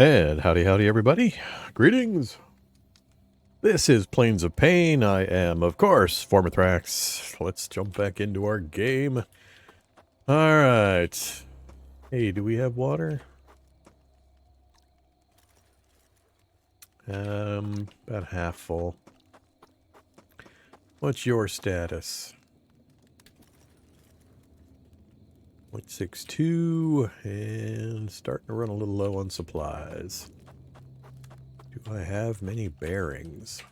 And howdy, howdy, everybody. Greetings. This is Plains of Pain. I am, of course, Vorm. Let's jump back into our game. All right. Hey, do we have water? About half full. What's your status? 0.62 and starting to run a little low on supplies. Do I have many bearings?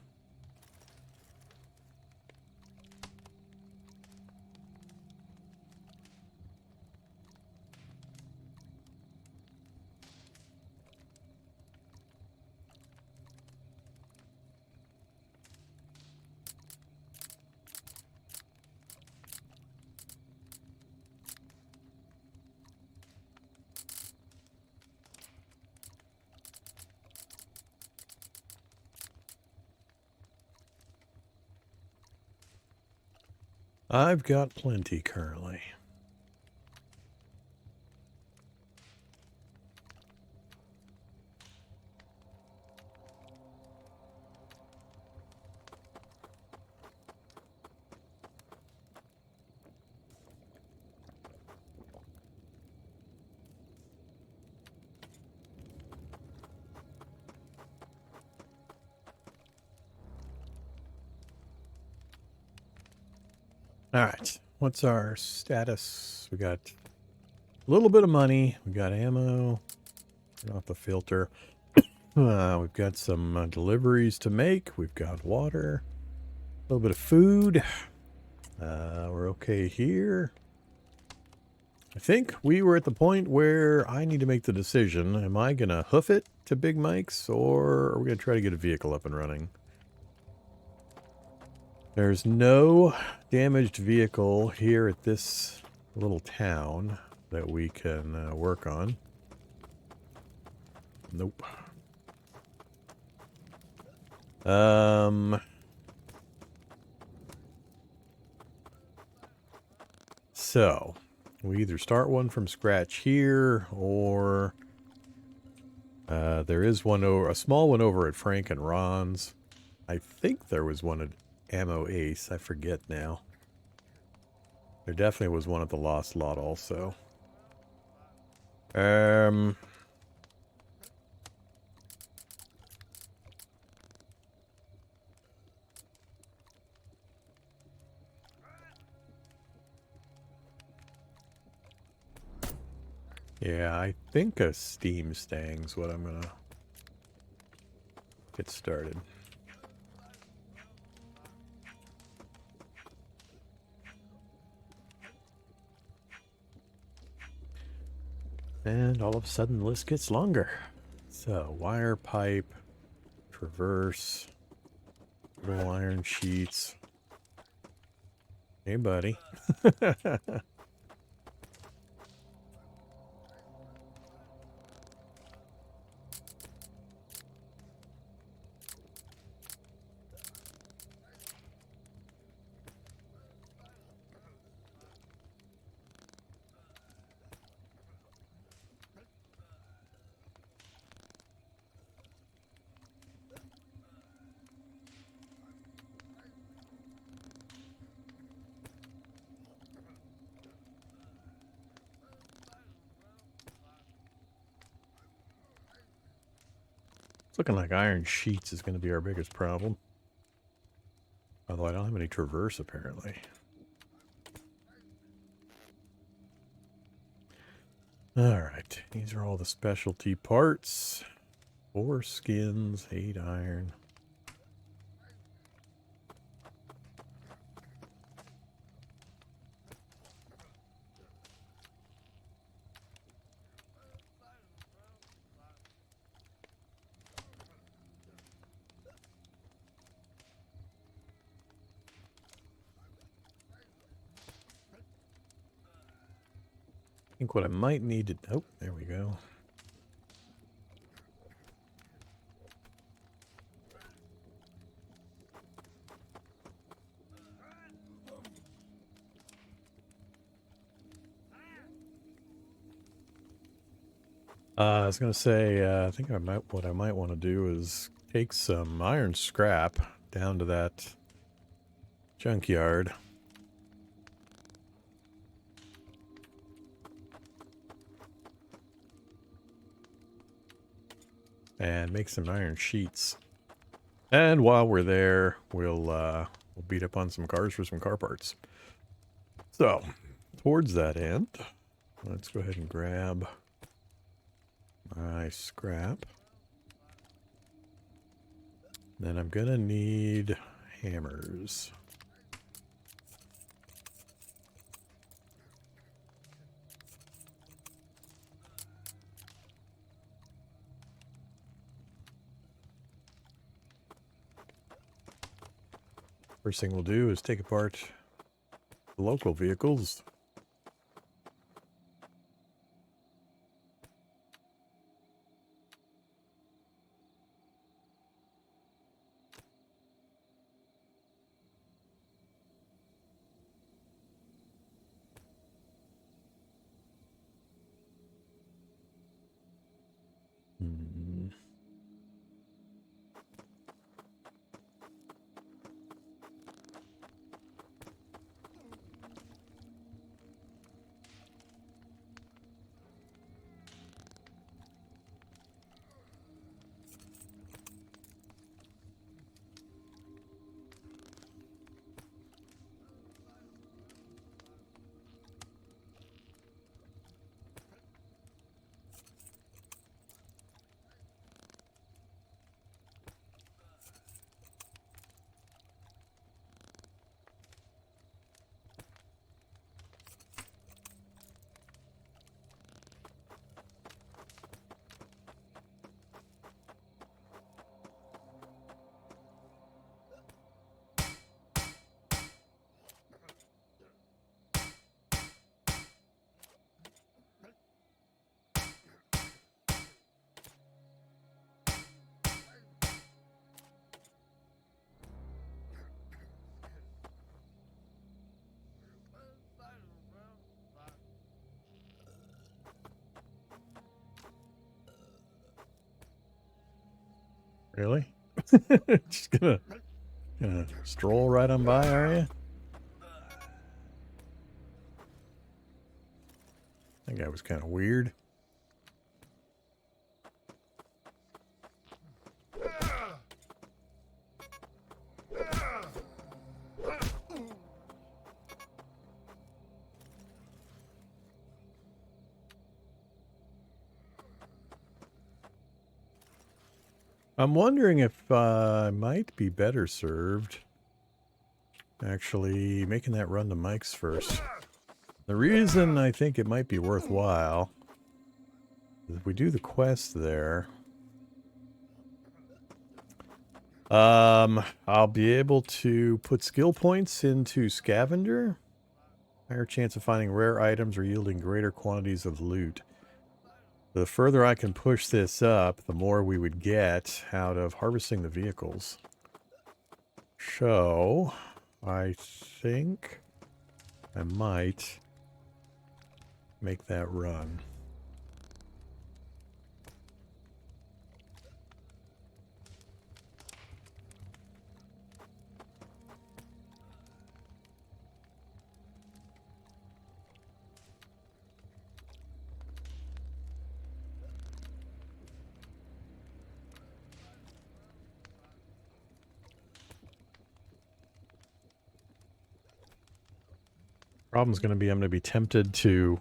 I've got plenty currently. All right, what's our status? We got a little bit of money. We got ammo. Turn off the filter. We've got some deliveries to make. We've got water. A little bit of food. We're okay here. I think we were at the point where I need to make the decision. Am I going to hoof it to Big Mike's, or are we going to try to get a vehicle up and running? There's no damaged vehicle here at this little town that we can work on. Nope. So we either start one from scratch here, or there is one over, a small one over at Frank and Ron's. I think there was one at Ammo Ace. I forget now. There definitely was one at the Lost Lot also. Yeah, I think a steam stang's what I'm gonna get started. And all of a sudden the list gets longer. So, wire pipe, traverse, little iron sheets. Hey, buddy. It's looking like iron sheets is going to be our biggest problem. Although I don't have any traverse, apparently. Alright, these are all the specialty parts. 4 skins, 8 iron. I think what I might need to... Oh, there we go. I was gonna say, I think what I might want to do is take some iron scrap down to that junkyard. And make some iron sheets. And while we're there, we'll beat up on some cars for some car parts. So, towards that end, let's go ahead and grab my scrap. Then I'm gonna need hammers. First thing we'll do is take apart the local vehicles. Hmm. Really? Just gonna stroll right on by, are you? That guy was kind of weird. I'm wondering if I might be better served actually making that run to Mike's first. The reason I think it might be worthwhile is if we do the quest there, I'll be able to put skill points into scavenger. Higher chance of finding rare items or yielding greater quantities of loot. The further I can push this up, the more we would get out of harvesting the vehicles. So, I think I might make that run. Problem's going to be I'm going to be tempted to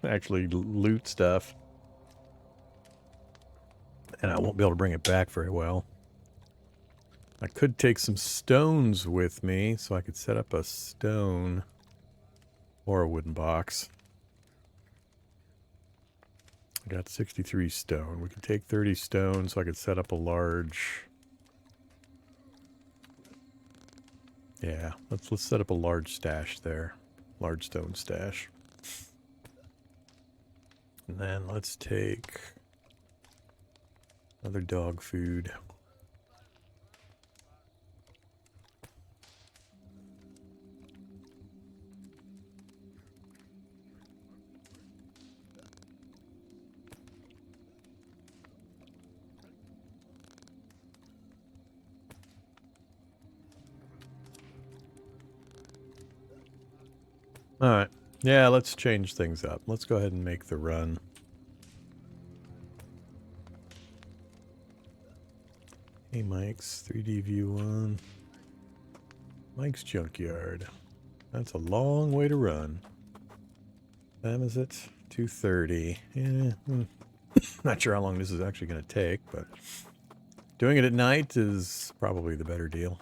actually loot stuff. And I won't be able to bring it back very well. I could take some stones with me so I could set up a stone or a wooden box. I got 63 stone. We could take 30 stone so I could set up a large... Yeah, let's set up a large stash there. Large stone stash. And then let's take another dog food. Alright. Yeah, let's change things up. Let's go ahead and make the run. Hey, Mike's 3D view 1. Mike's junkyard. That's a long way to run. What time is it? 2:30. Yeah, not sure how long this is actually going to take, but doing it at night is probably the better deal.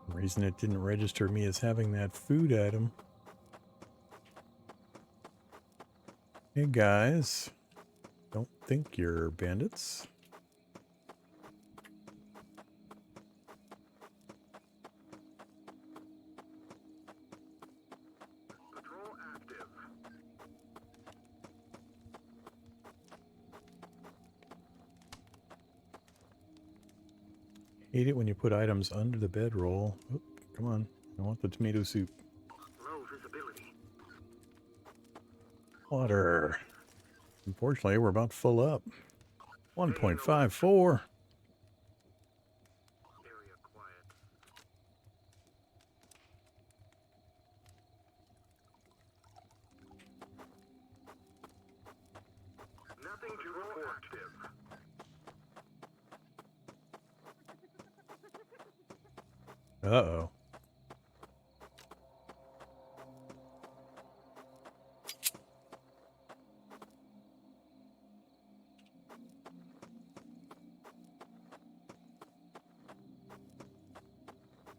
The reason it didn't register me as having that food item. Hey guys, don't think you're bandits. Patrol active. Hate it when you put items under the bedroll. Oh, come on, I want the tomato soup. Low visibility. Water. Unfortunately, we're about full up. Stay in the 1.54. area quiet. Nothing to report. Active. Uh-oh.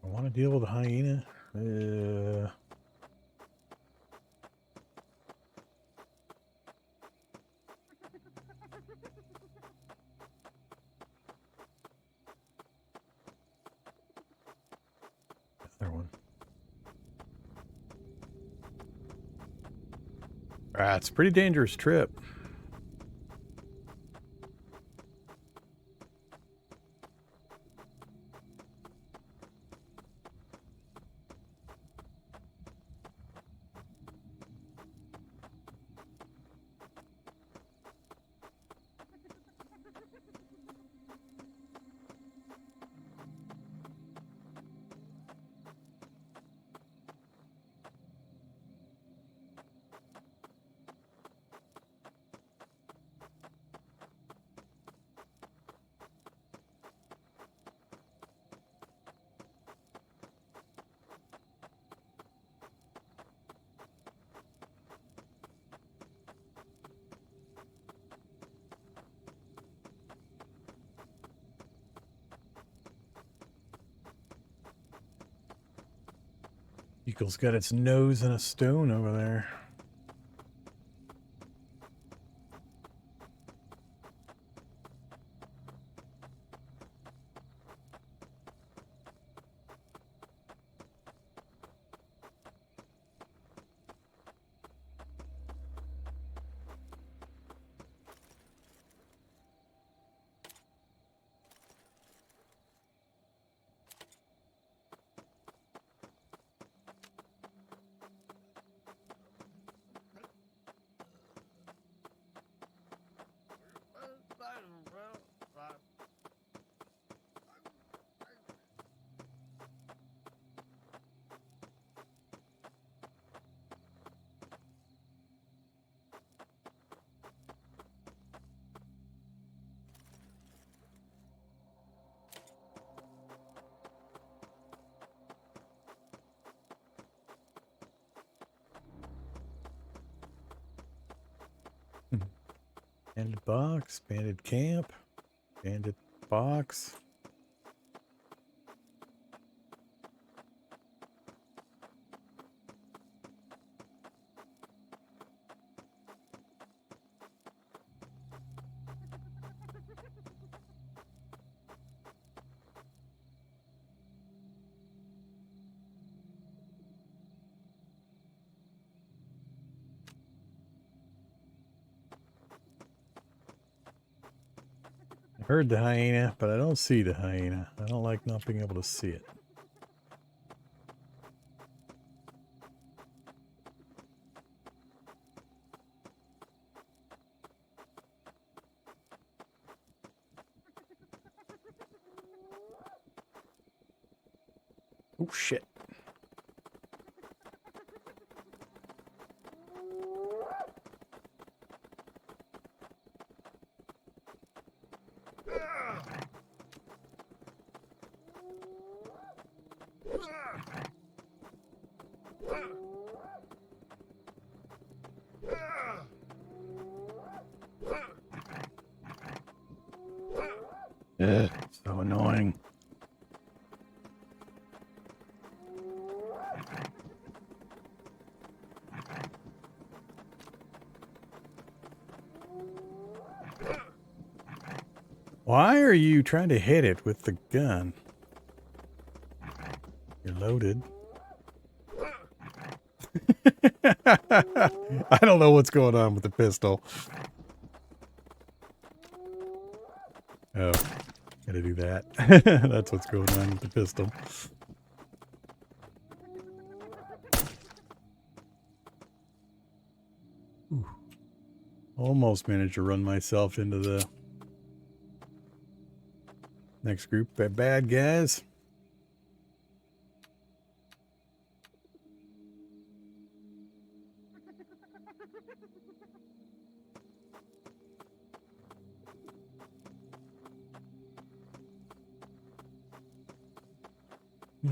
I want to deal with a hyena. Other one. Ah, it's a pretty dangerous trip. Eagle's got its nose in a stone over there. Bandit box, bandit camp, bandit box. I heard the hyena, but I don't see the hyena. I don't like not being able to see it. Oh shit. Ugh, so annoying. Why are you trying to hit it with the gun? You're loaded. I don't know what's going on with the pistol. Oh, gotta do that. That's what's going on with the pistol. Ooh. Almost managed to run myself into the next group of bad guys.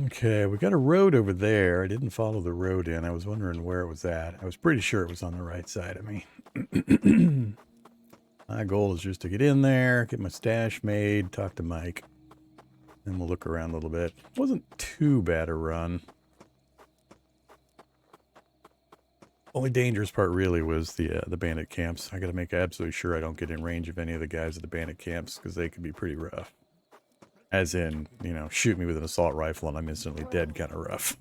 Okay, we got a road over there. I didn't follow the road in. I was wondering where it was at. I was pretty sure it was on the right side of me. My goal is just to get in there, get my stash made, talk to Mike, and we'll look around a little bit. Wasn't too bad a run. Only dangerous part really was the bandit camps. I got to make absolutely sure I don't get in range of any of the guys at the bandit camps because they can be pretty rough. As in, you know, shoot me with an assault rifle and I'm instantly dead kind of rough.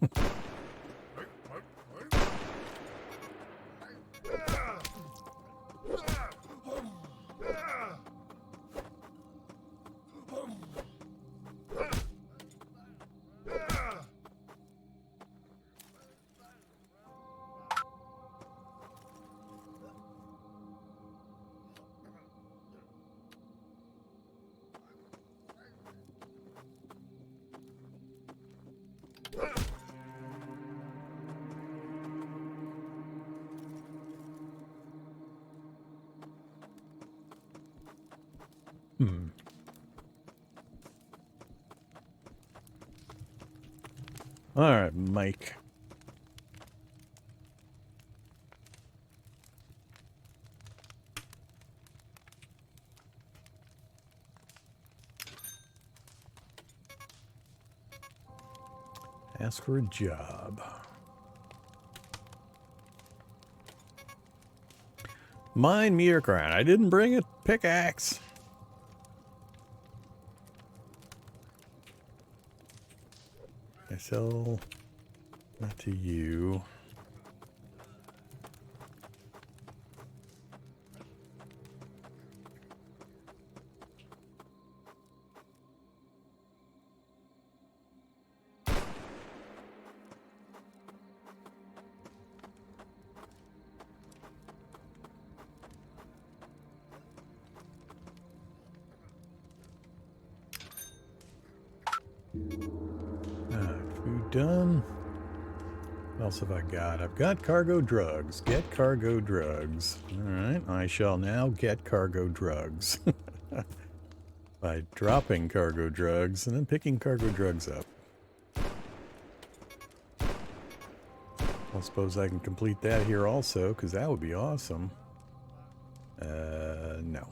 All right, Mike. Ask for a job. Mine meter crown. I didn't bring a pickaxe. I sell that to you. Food done. What else have I got? I've got cargo drugs. Get cargo drugs. Alright, I shall now get cargo drugs. By dropping cargo drugs and then picking cargo drugs up. I suppose I can complete that here also, because that would be awesome. No.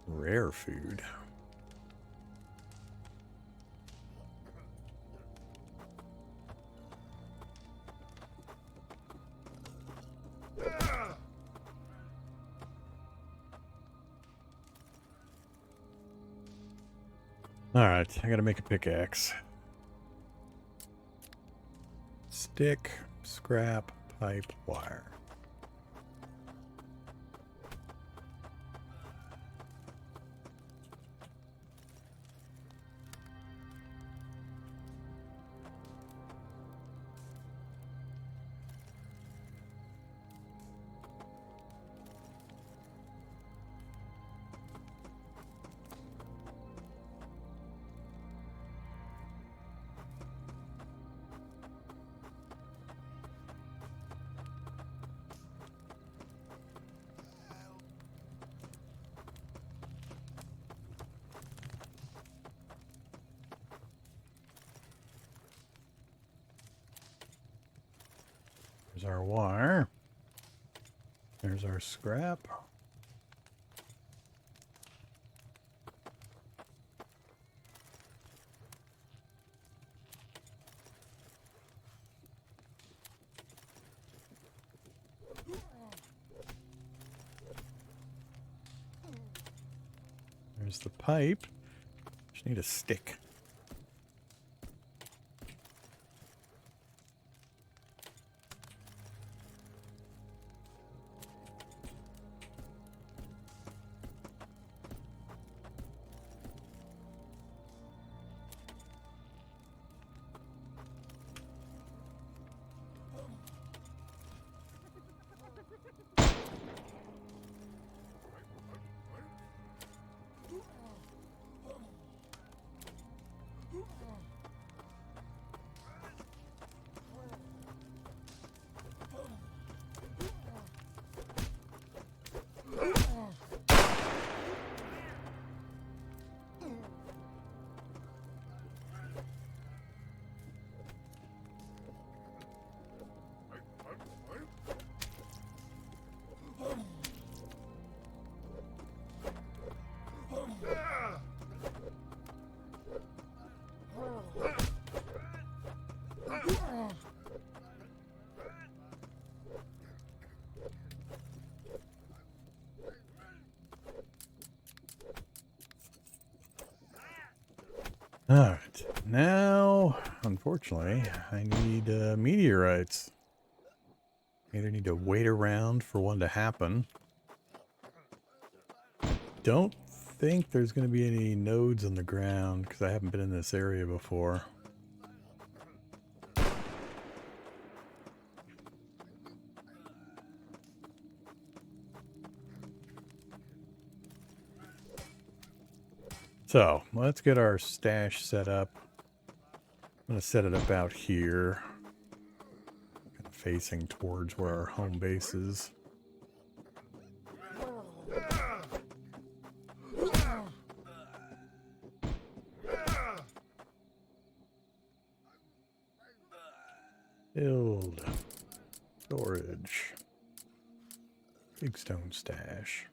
Rare food. Alright, I gotta make a pickaxe. Stick, scrap, pipe, wire. There's our wire. There's our scrap. There's the pipe. Just need a stick. Alright, now, unfortunately, I need meteorites. Either need to wait around for one to happen. Don't think there's going to be any nodes on the ground because I haven't been in this area before. So, let's get our stash set up. I'm going to set it up out here. Kind of facing towards where our home base is. Build. Storage. Big stone stash.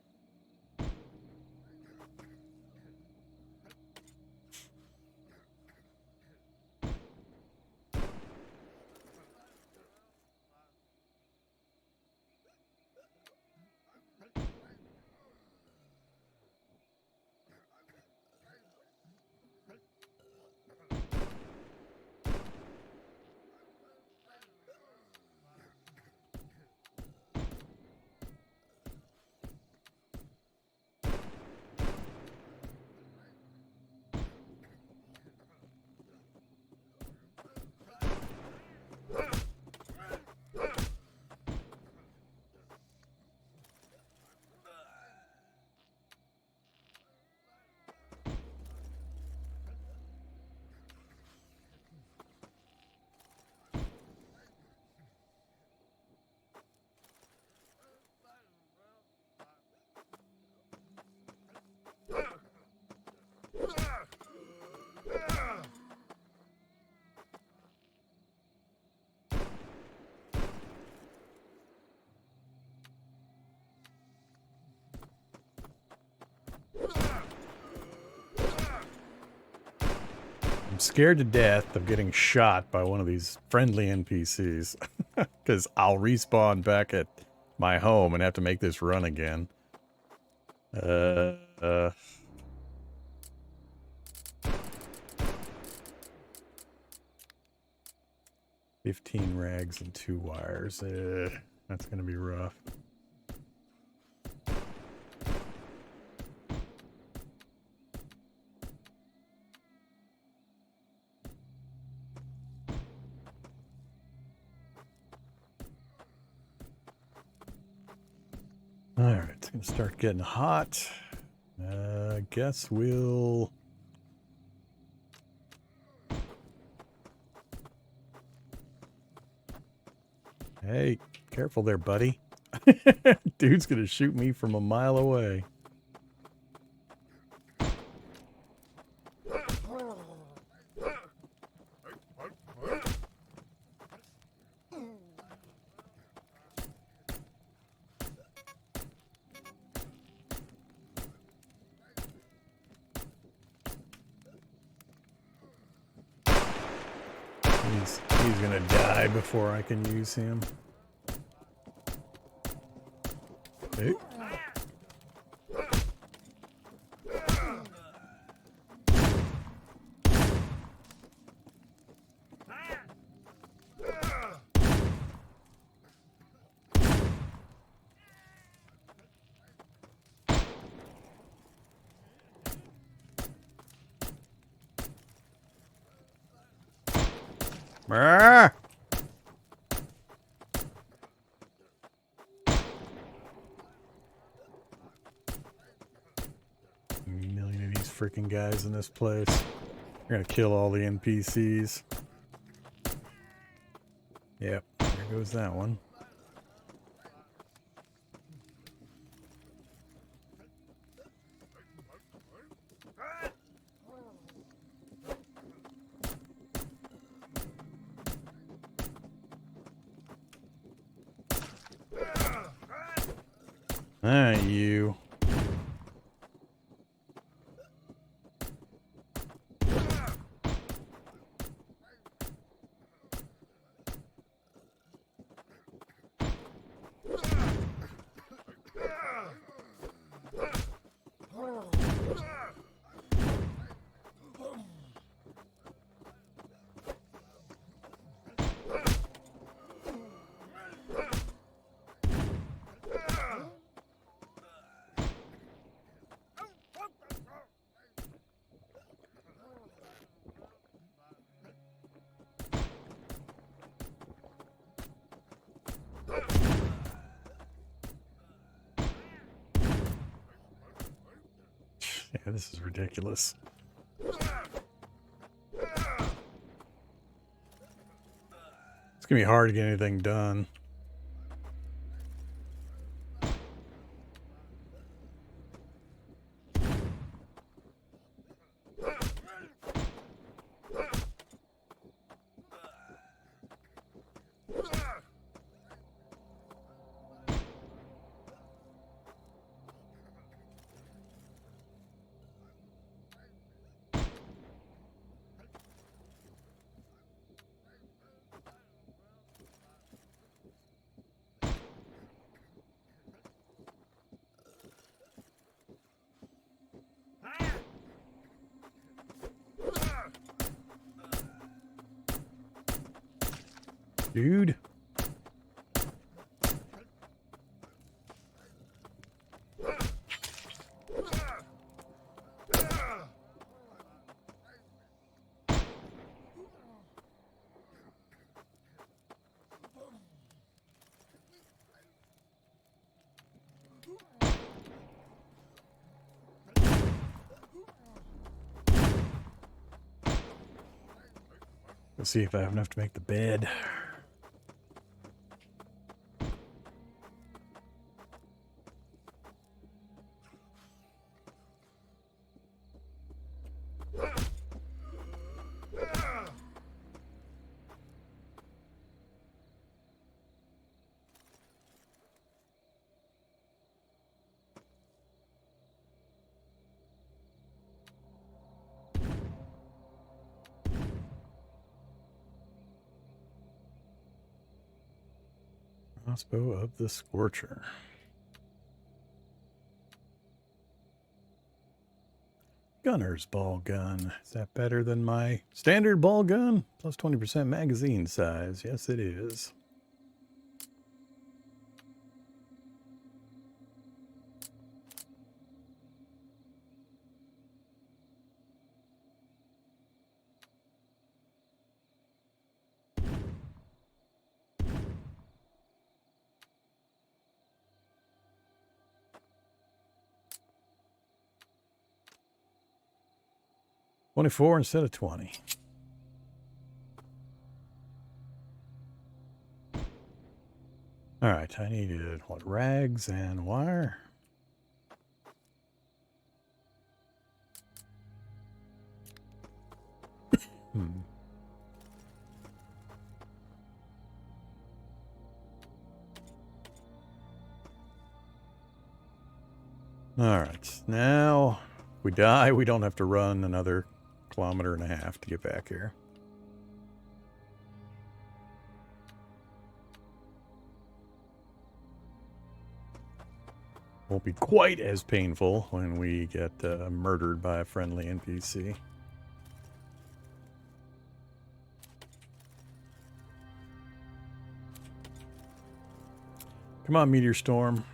scared to death of getting shot by one of these friendly NPCs. Because I'll respawn back at my home and have to make this run again. 15 rags and 2 wires. That's going to be rough. Alright, it's going to start getting hot. I guess we'll... Hey, careful there, buddy. Dude's going to shoot me from a mile away. He's gonna die before I can use him. Hey. Ah! A million of these freaking guys in this place. We're gonna kill all the NPCs. Yep, there goes that one. You. Yeah, this is ridiculous. It's gonna be hard to get anything done. Dude. Let's see if I have enough to make the bed. Crossbow of the Scorcher. Gunner's ball gun. Is that better than my standard ball gun? Plus 20% magazine size. Yes, it is. $24 instead of $20. All right, I needed what, rags and wire. All right, now if we die, we don't have to run another 1.5 kilometers to get back here. Won't be quite as painful when we get murdered by a friendly NPC. Come on, meteor storm.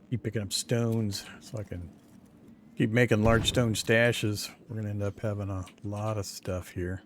Keep picking up stones so I can keep making large stone stashes. We're going to end up having a lot of stuff here.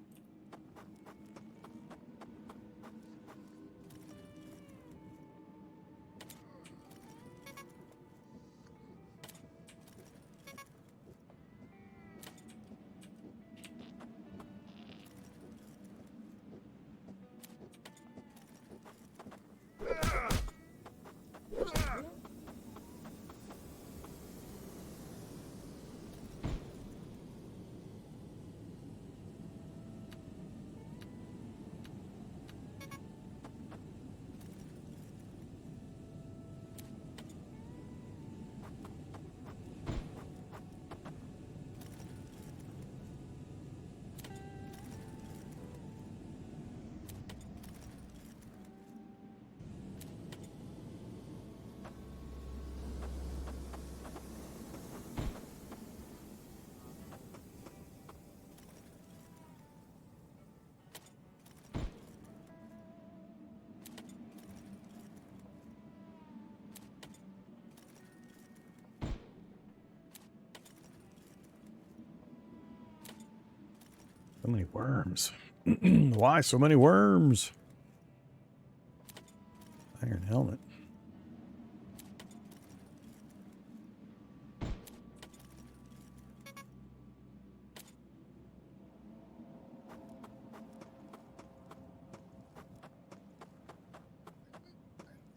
So many worms. Why so many worms? Iron helmet.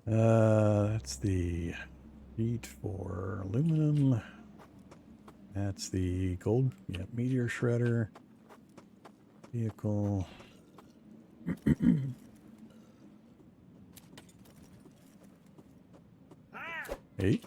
That's the sheet for aluminum. That's the gold, yeah, meteor shredder. Vehicle. Eight.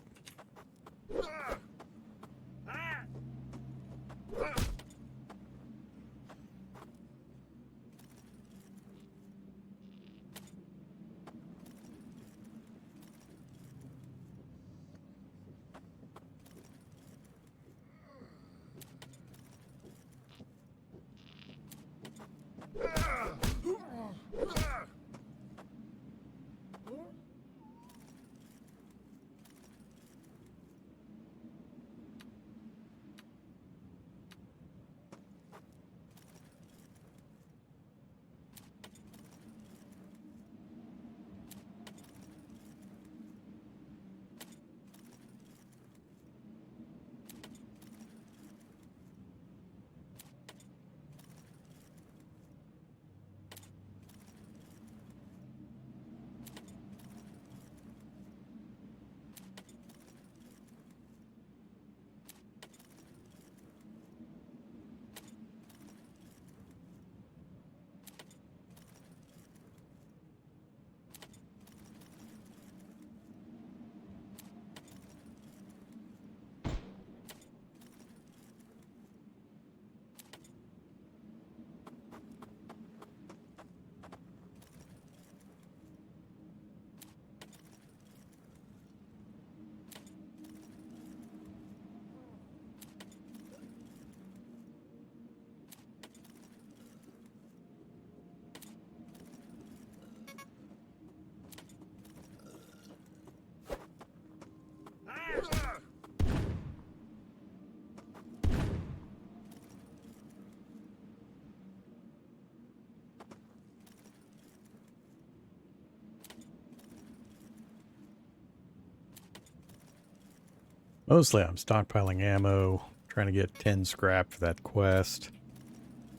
Mostly I'm stockpiling ammo, trying to get 10 scrap for that quest,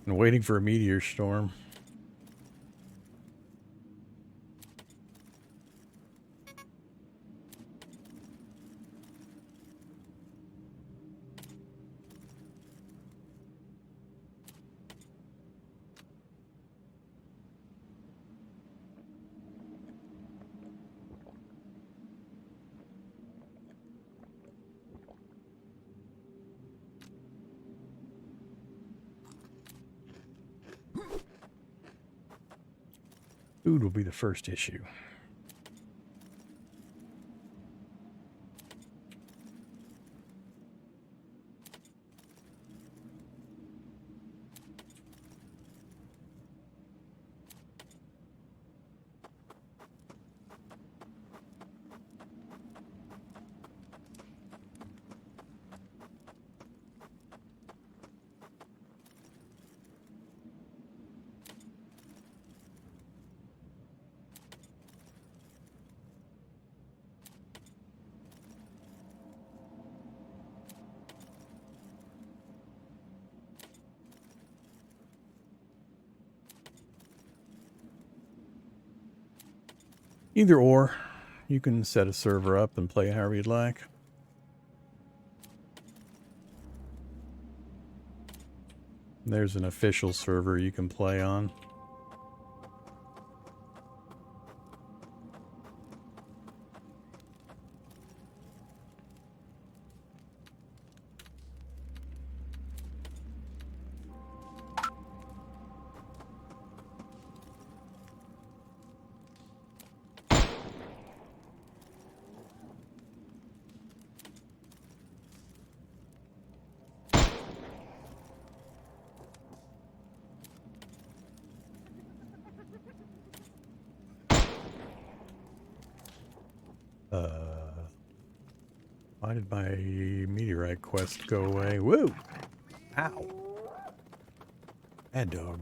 and waiting for a meteor storm. Food will be the first issue. Either or, you can set a server up and play however you'd like. There's an official server you can play on. Why did my meteorite quest go away? Woo! Ow! Bad dog.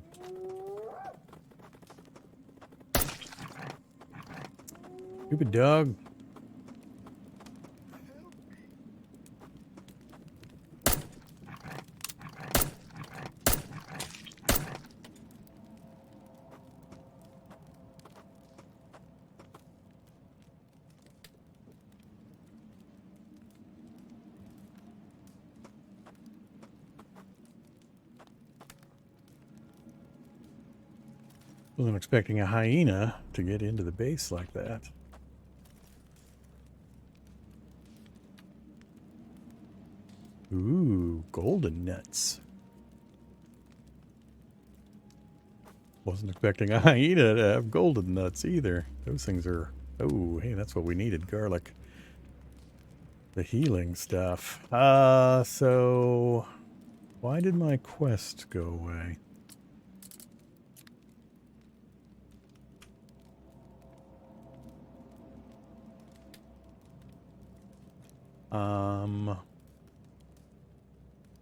Stupid dog. Wasn't expecting a hyena to get into the base like that. Ooh, golden nuts. Wasn't expecting a hyena to have golden nuts either. Those things are... Oh, hey, that's what we needed. Garlic. The healing stuff. So... Why did my quest go away?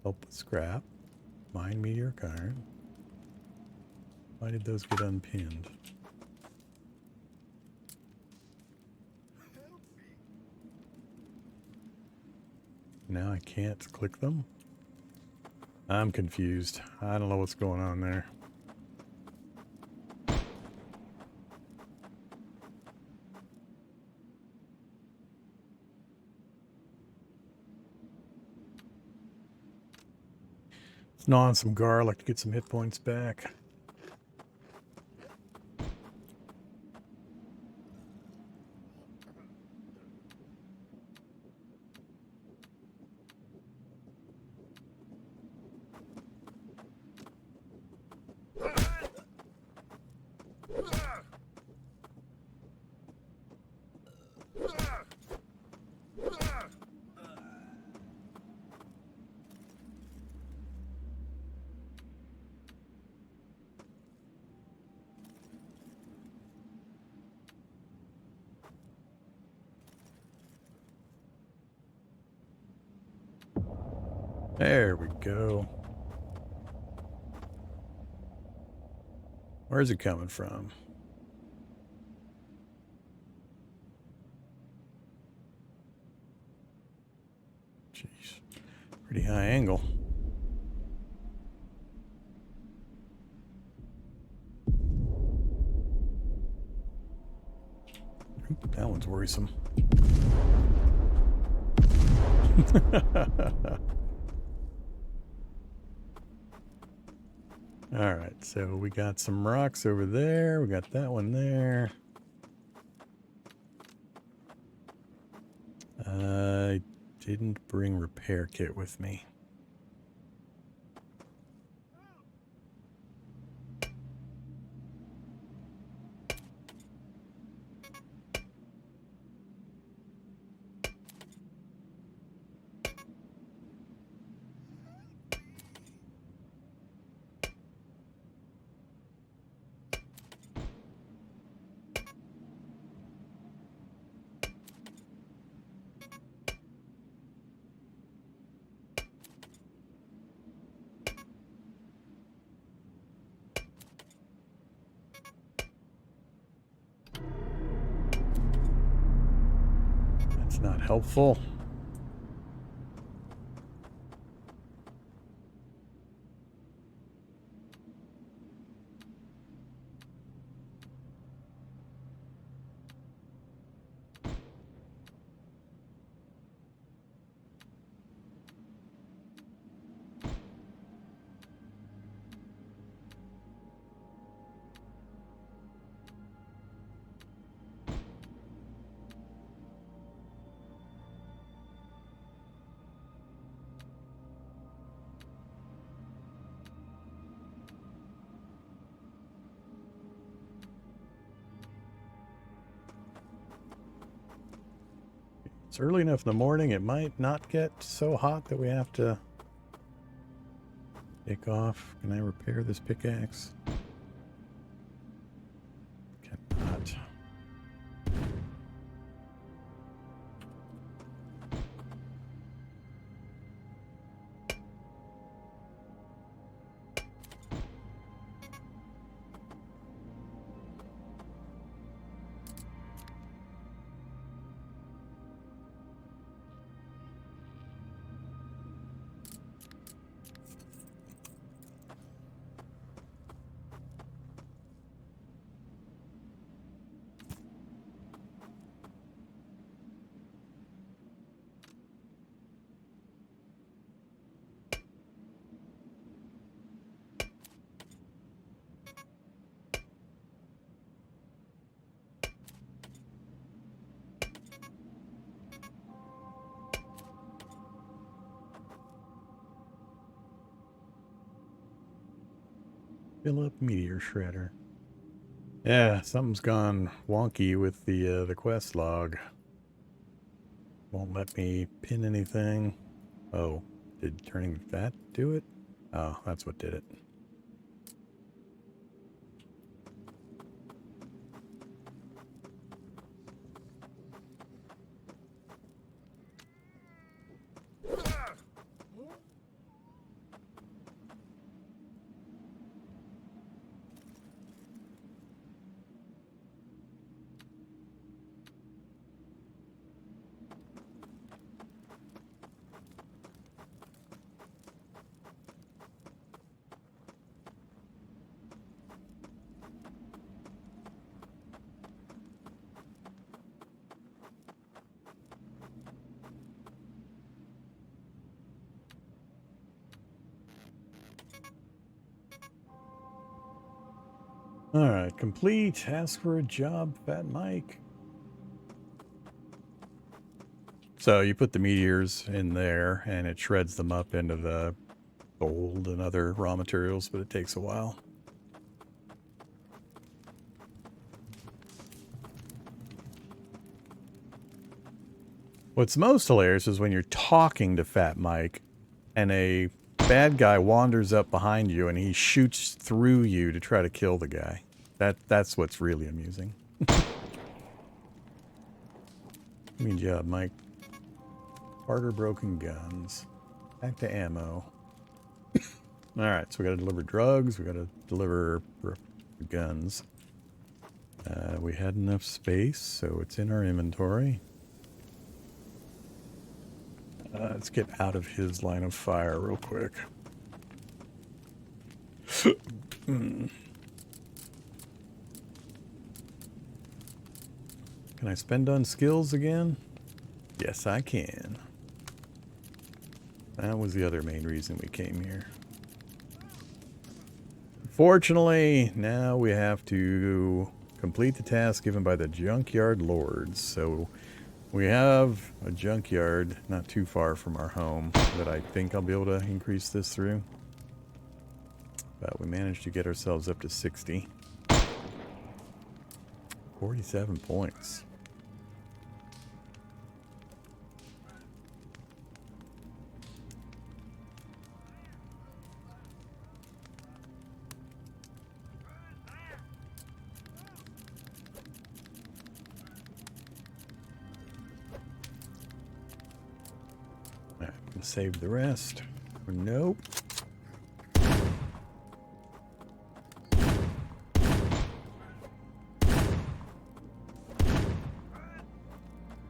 Help with scrap. Mine meteoric iron. Why did those get unpinned? Now I can't click them? I'm confused. I don't know what's going on there. Let's gnaw on some garlic to get some hit points back. There we go. Where's it coming from? Jeez. Pretty high angle. Oop, that one's worrisome. Alright, so we got some rocks over there. We got that one there. I didn't bring repair kit with me. That's not helpful. It's early enough in the morning, it might not get so hot that we have to take off. Can I repair this pickaxe? Cannot. Fill up meteor shredder. Yeah, something's gone wonky with the quest log. Won't let me pin anything. Oh, did turning that do it? Oh, that's what did it. All right, complete. Ask for a job, Fat Mike. So you put the meteors in there, and it shreds them up into the gold and other raw materials, but it takes a while. What's most hilarious is when you're talking to Fat Mike, and a bad guy wanders up behind you, and he shoots through you to try to kill the guy. That's what's really amusing. Good job, Mike. Harder broken guns. Back to ammo. Alright, so we gotta deliver drugs, we gotta deliver guns. We had enough space, so it's in our inventory. Let's get out of his line of fire real quick. Can I spend on skills again? Yes, I can. That was the other main reason we came here. Fortunately, now we have to complete the task given by the junkyard lords. So we have a junkyard not too far from our home that I think I'll be able to increase this through. But we managed to get ourselves up to 60. 47 points. Alright, we'll save the rest. Nope.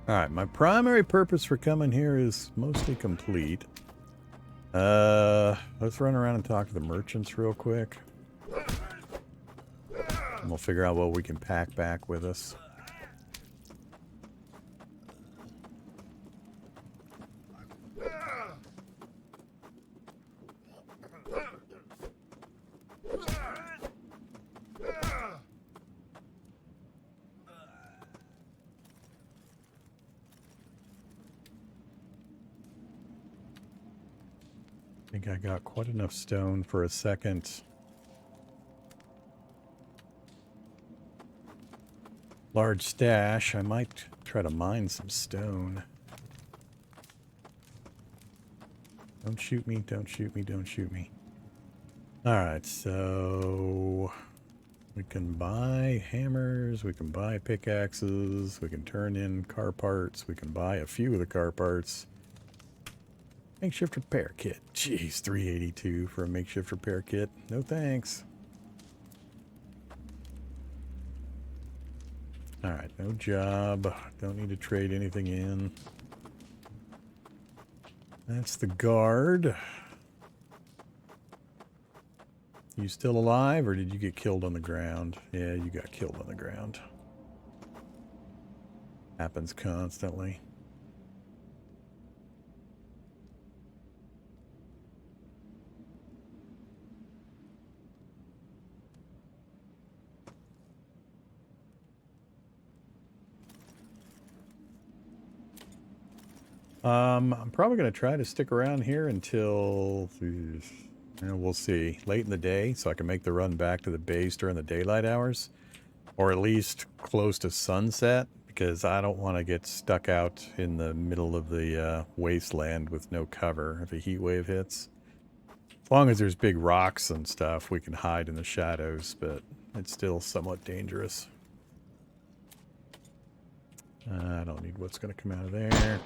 Alright, my primary purpose for coming here is mostly complete. Let's run around and talk to the merchants real quick. And we'll figure out what we can pack back with us. I think I got quite enough stone for a second large stash. I might try to mine some stone. Don't shoot me, don't shoot me, don't shoot me. Alright, so we can buy hammers, we can buy pickaxes, we can turn in car parts, we can buy a few of the car parts. Makeshift repair kit. Jeez, 382 for a makeshift repair kit. No thanks. Alright, no job. Don't need to trade anything in. That's the guard. You still alive, or did you get killed on the ground? Yeah, you got killed on the ground. Happens constantly. I'm probably going to try to stick around here until And we'll see. Late in the day, so I can make the run back to the base during the daylight hours. Or at least close to sunset, because I don't want to get stuck out in the middle of the wasteland with no cover if a heat wave hits. As long as there's big rocks and stuff, we can hide in the shadows, but it's still somewhat dangerous. I don't need what's going to come out of there.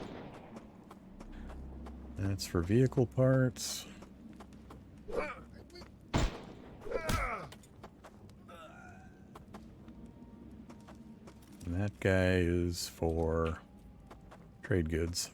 That's for vehicle parts. And that guy is for trade goods.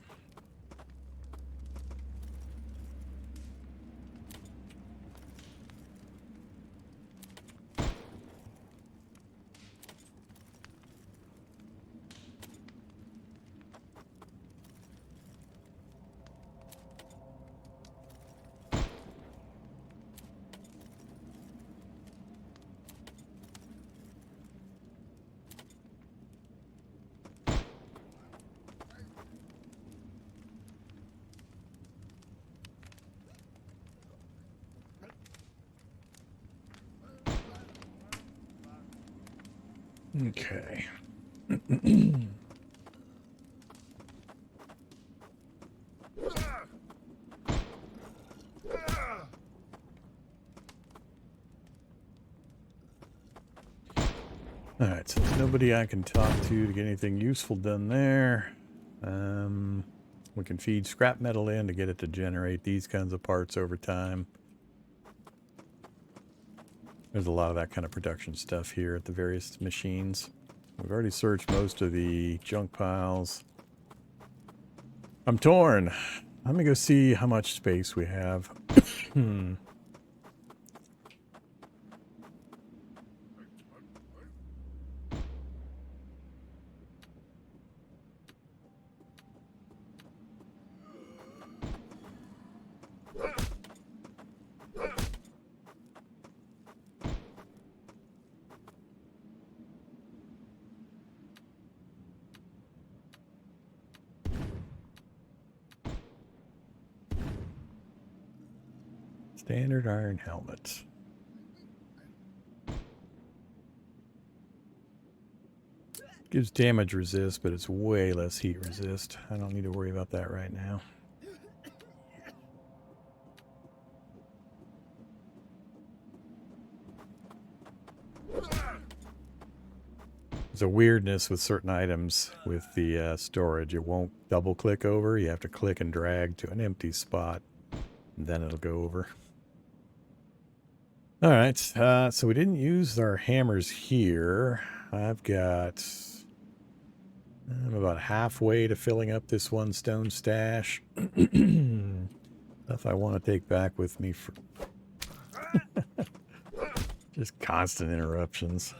Okay. Alright, so there's nobody I can talk to get anything useful done there. We can feed scrap metal in to get it to generate these kinds of parts over time. There's a lot of that kind of production stuff here at the various machines. We've already searched most of the junk piles. I'm torn. Let me go see how much space we have. Standard iron helmet. Gives damage resist, but it's way less heat resist. I don't need to worry about that right now. There's a weirdness with certain items with the storage. It won't double click over. You have to click and drag to an empty spot, and then it'll go over. All right, so we didn't use our hammers here. I've got... I'm about halfway to filling up this one stone stash. Stuff I want to take back with me for... Just constant interruptions.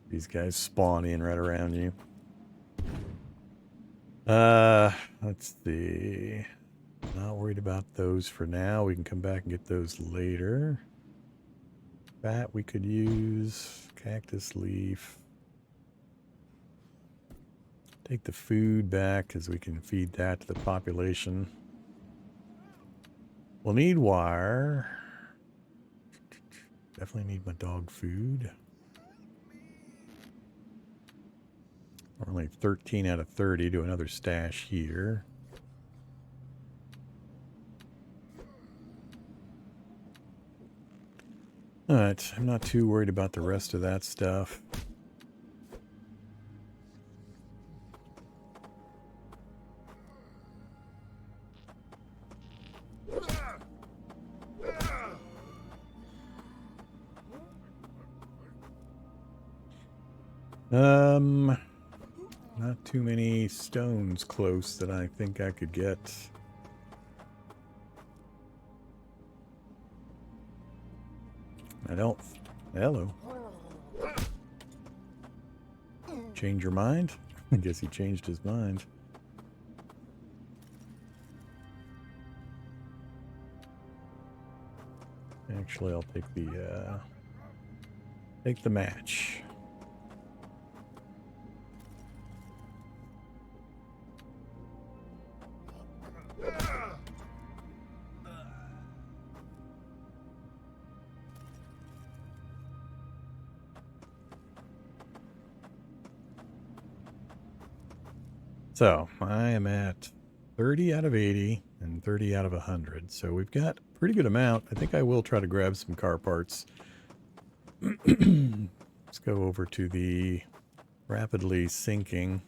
These guys spawn in right around you. Let's see. Not worried about those for now. We can come back and get those later. That we could use. Cactus leaf. Take the food back because we can feed that to the population. We'll need wire. Definitely need my dog food. We're only 13 out of 30. Do another stash here. Alright, I'm not too worried about the rest of that stuff. Not too many stones close that I think I could get. I don't. Hello. Change your mind? I guess he changed his mind. Actually, I'll take the match. So I am at 30 out of 80 and 30 out of 100. So we've got a pretty good amount. I think I will try to grab some car parts. Let's go over to the rapidly sinking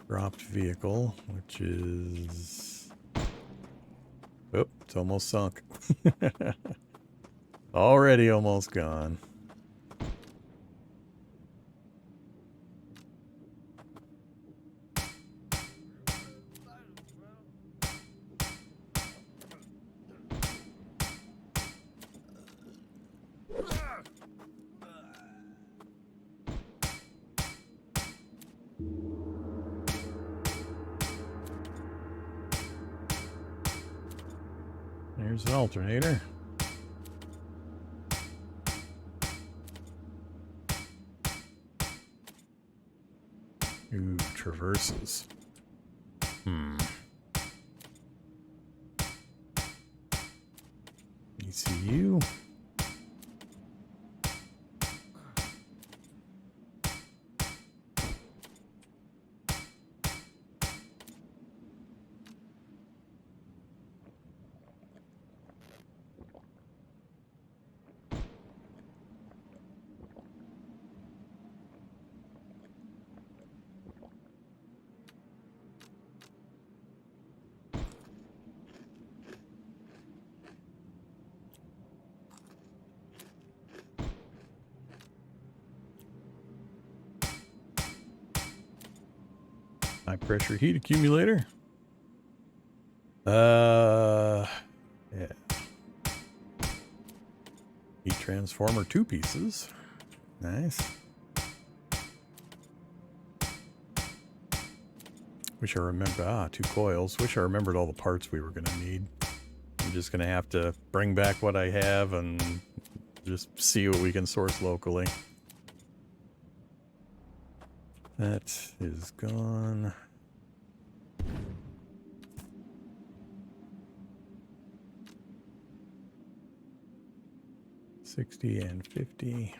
dropped vehicle, which is... Oh, it's almost sunk. Already almost gone. There's an alternator. Ooh, traverses. ECU. High pressure heat accumulator. Yeah. Heat transformer, 2 pieces. Nice. Wish I remember, 2 coils. Wish I remembered all the parts we were going to need. I'm just going to have to bring back what I have and just see what we can source locally. That is gone. $60 and $50.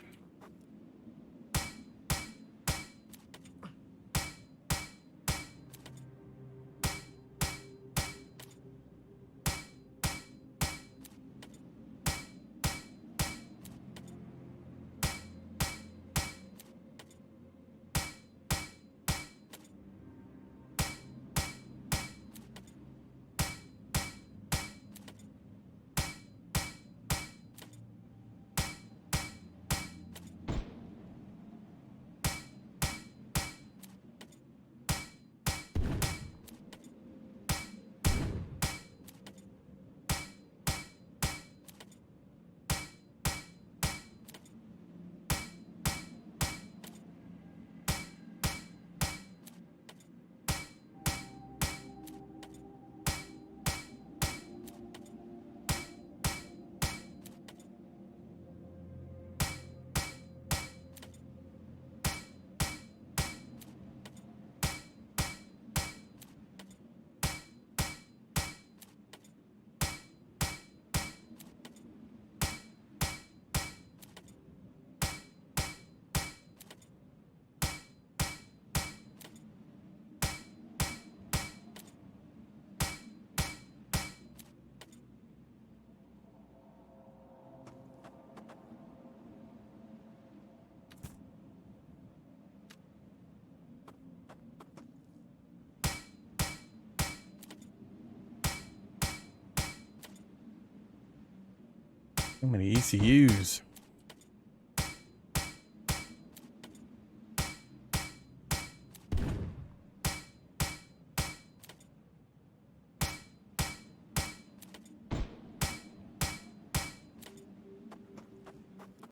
So many ECUs.